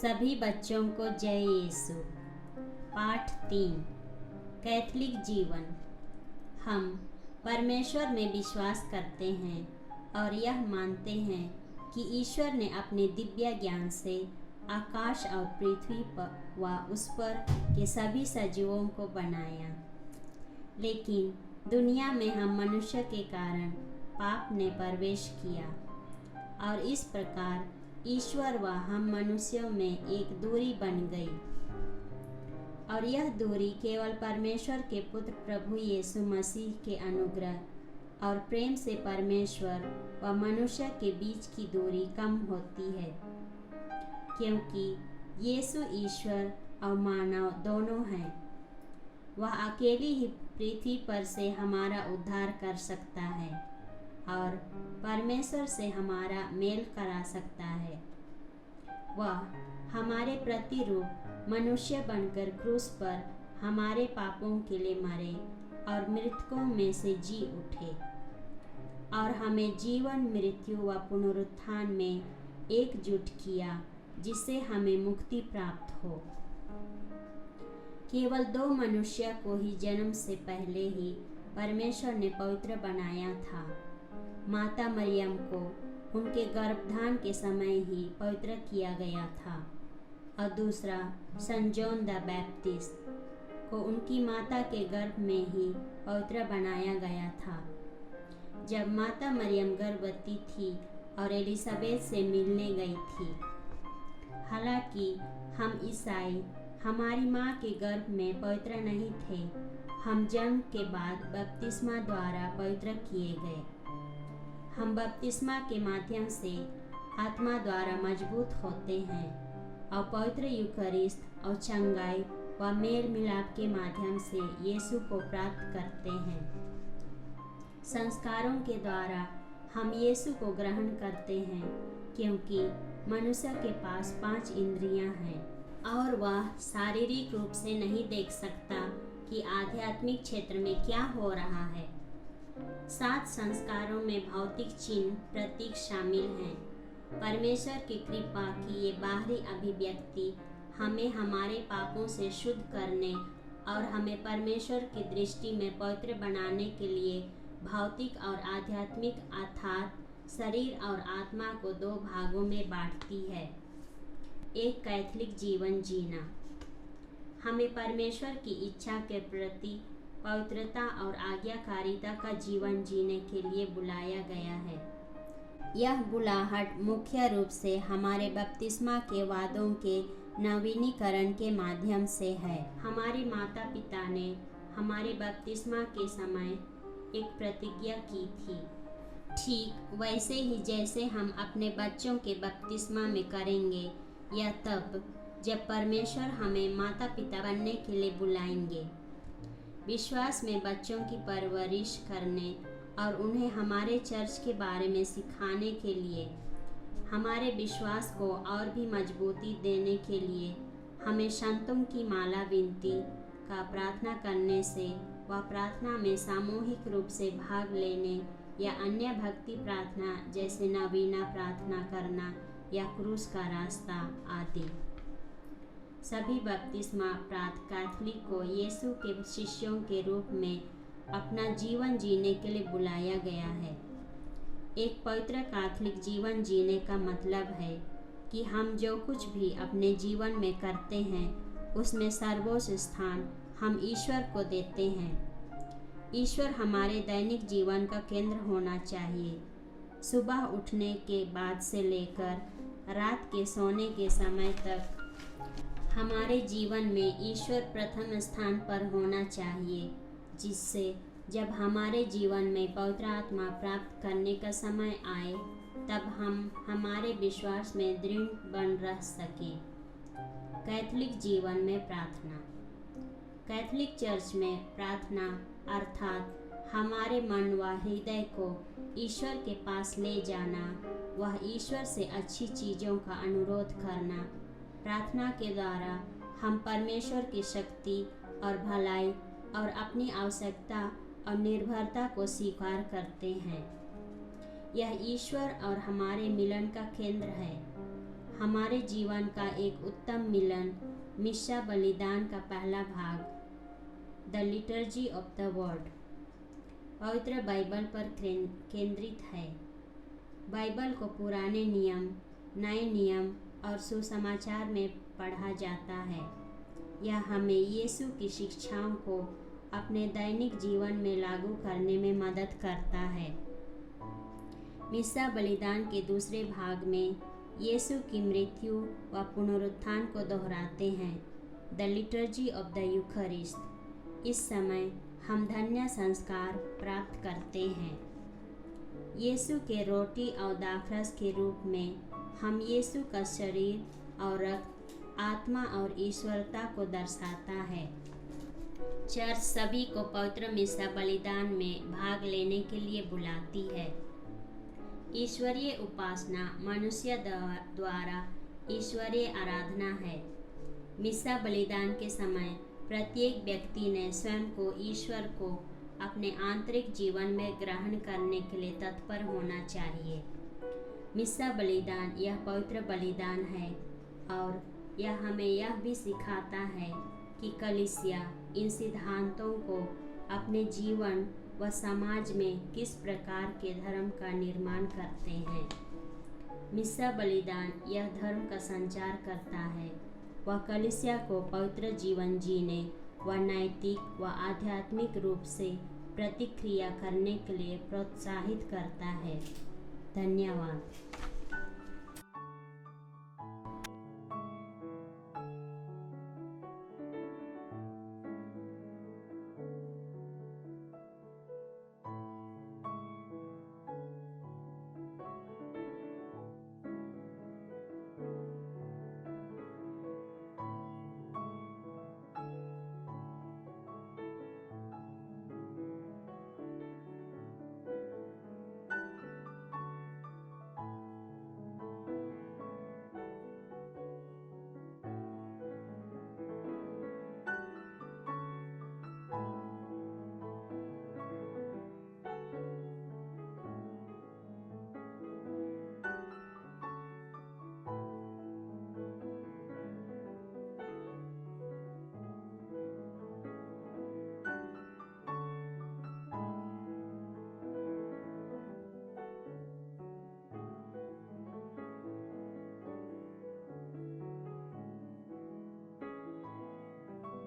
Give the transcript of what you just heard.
सभी बच्चों को जय यीशु। पाठ 3 कैथोलिक जीवन। हम परमेश्वर में विश्वास करते हैं और यह मानते हैं कि ईश्वर ने अपने दिव्य ज्ञान से आकाश और पृथ्वी पर व उस पर के सभी सजीवों को बनाया। लेकिन दुनिया में हम मनुष्य के कारण पाप ने प्रवेश किया और इस प्रकार ईश्वर व हम मनुष्यों में एक दूरी बन गई। और यह दूरी केवल परमेश्वर के पुत्र प्रभु यीशु मसीह के अनुग्रह और प्रेम से परमेश्वर व मनुष्य के बीच की दूरी कम होती है, क्योंकि यीशु ईश्वर और मानव दोनों हैं। वह अकेली ही पृथ्वी पर से हमारा उद्धार कर सकता है और परमेश्वर से हमारा मेल करा सकता है। वह हमारे प्रतिरूप मनुष्य बनकर क्रूस पर हमारे पापों के लिए मरे और मृतकों में से जी उठे और हमें जीवन, मृत्यु व पुनरुत्थान में एकजुट किया, जिससे हमें मुक्ति प्राप्त हो। केवल 2 मनुष्य को ही जन्म से पहले ही परमेश्वर ने पवित्र बनाया था। माता मरियम को उनके गर्भधान के समय ही पवित्र किया गया था और दूसरा सन जॉन द बैप्टिस्ट को उनकी माता के गर्भ में ही पवित्र बनाया गया था। जब माता मरियम गर्भवती थी और एलिजाबेथ से मिलने गई थी। हालांकि हम ईसाई हमारी माँ के गर्भ में पवित्र नहीं थे, हम जन्म के बाद बपतिस्मा द्वारा पवित्र किए गए। हम बपतिस्मा के माध्यम से आत्मा द्वारा मजबूत होते हैं और पवित्र यूकरिस्त और चंगाई व मेल मिलाप के माध्यम से यीशु को प्राप्त करते हैं। संस्कारों के द्वारा हम यीशु को ग्रहण करते हैं, क्योंकि मनुष्य के पास 5 इंद्रियां हैं और वह शारीरिक रूप से नहीं देख सकता कि आध्यात्मिक क्षेत्र में क्या हो रहा है। 7 संस्कारों में भौतिक चिन्ह प्रतीक शामिल हैं। परमेश्वर की कृपा की ये बाहरी अभिव्यक्ति हमें हमारे पापों से शुद्ध करने और हमें परमेश्वर की दृष्टि में पवित्र बनाने के लिए भौतिक और आध्यात्मिक अर्थात शरीर और आत्मा को 2 भागों में बांटती है। एक कैथोलिक जीवन जीना। हमें परमेश्वर की इच्छा के प्रति पवित्रता और आज्ञाकारिता का जीवन जीने के लिए बुलाया गया है। यह बुलाहट मुख्य रूप से हमारे बपतिस्मा के वादों के नवीनीकरण के माध्यम से है। हमारे माता पिता ने हमारे बपतिस्मा के समय एक प्रतिज्ञा की थी, ठीक वैसे ही जैसे हम अपने बच्चों के बपतिस्मा में करेंगे या तब जब परमेश्वर हमें माता पिता बनने के लिए बुलाएंगे। विश्वास में बच्चों की परवरिश करने और उन्हें हमारे चर्च के बारे में सिखाने के लिए, हमारे विश्वास को और भी मजबूती देने के लिए हमें संतों की माला विनती का प्रार्थना करने से व प्रार्थना में सामूहिक रूप से भाग लेने या अन्य भक्ति प्रार्थना जैसे नवीना प्रार्थना करना या क्रूस का रास्ता आदि। सभी बपतिस्मा प्राप्त कैथोलिक को यीशु के शिष्यों के रूप में अपना जीवन जीने के लिए बुलाया गया है। एक पवित्र कैथोलिक जीवन जीने का मतलब है कि हम जो कुछ भी अपने जीवन में करते हैं उसमें सर्वोच्च स्थान हम ईश्वर को देते हैं। ईश्वर हमारे दैनिक जीवन का केंद्र होना चाहिए। सुबह उठने के बाद से लेकर रात के सोने के समय तक हमारे जीवन में ईश्वर प्रथम स्थान पर होना चाहिए, जिससे जब हमारे जीवन में पवित्र आत्मा प्राप्त करने का समय आए तब हम हमारे विश्वास में दृढ़ बन रह सकें। कैथोलिक जीवन में प्रार्थना। कैथोलिक चर्च में प्रार्थना अर्थात हमारे मन व हृदय को ईश्वर के पास ले जाना, वह ईश्वर से अच्छी चीज़ों का अनुरोध करना। प्रार्थना के द्वारा हम परमेश्वर की शक्ति और भलाई और अपनी आवश्यकता और निर्भरता को स्वीकार करते हैं। यह ईश्वर और हमारे मिलन का केंद्र है। हमारे जीवन का एक उत्तम मिलन मिस्सा बलिदान का पहला भाग, the liturgy of the word, पवित्र बाइबल पर केंद्रित है। बाइबल को पुराने नियम, नए नियम और सुसमाचार में पढ़ा जाता है। यह हमें यीशु की शिक्षाओं को अपने दैनिक जीवन में लागू करने में मदद करता है। मिस्सा बलिदान के दूसरे भाग में यीशु की मृत्यु व पुनरुत्थान को दोहराते हैं, द लिटर्जी ऑफ द यूखरिस्ट। इस समय हम धन्य संस्कार प्राप्त करते हैं। यीशु के रोटी और दाखरस के रूप में हम यीशु का शरीर और रक्त, आत्मा और ईश्वरता को दर्शाता है। चर्च सभी को पवित्र मिस्सा बलिदान में भाग लेने के लिए बुलाती है। ईश्वरीय उपासना मनुष्य द्वारा ईश्वरीय आराधना है। मिस्सा बलिदान के समय प्रत्येक व्यक्ति ने स्वयं को ईश्वर को अपने आंतरिक जीवन में ग्रहण करने के लिए तत्पर होना चाहिए। मिस्सा बलिदान यह पवित्र बलिदान है और यह हमें यह भी सिखाता है कि कलीसिया इन सिद्धांतों को अपने जीवन व समाज में किस प्रकार के धर्म का निर्माण करते हैं। मिस्सा बलिदान यह धर्म का संचार करता है। वह कलीसिया को पवित्र जीवन जीने व नैतिक व आध्यात्मिक रूप से प्रतिक्रिया करने के लिए प्रोत्साहित करता है। धन्यवाद।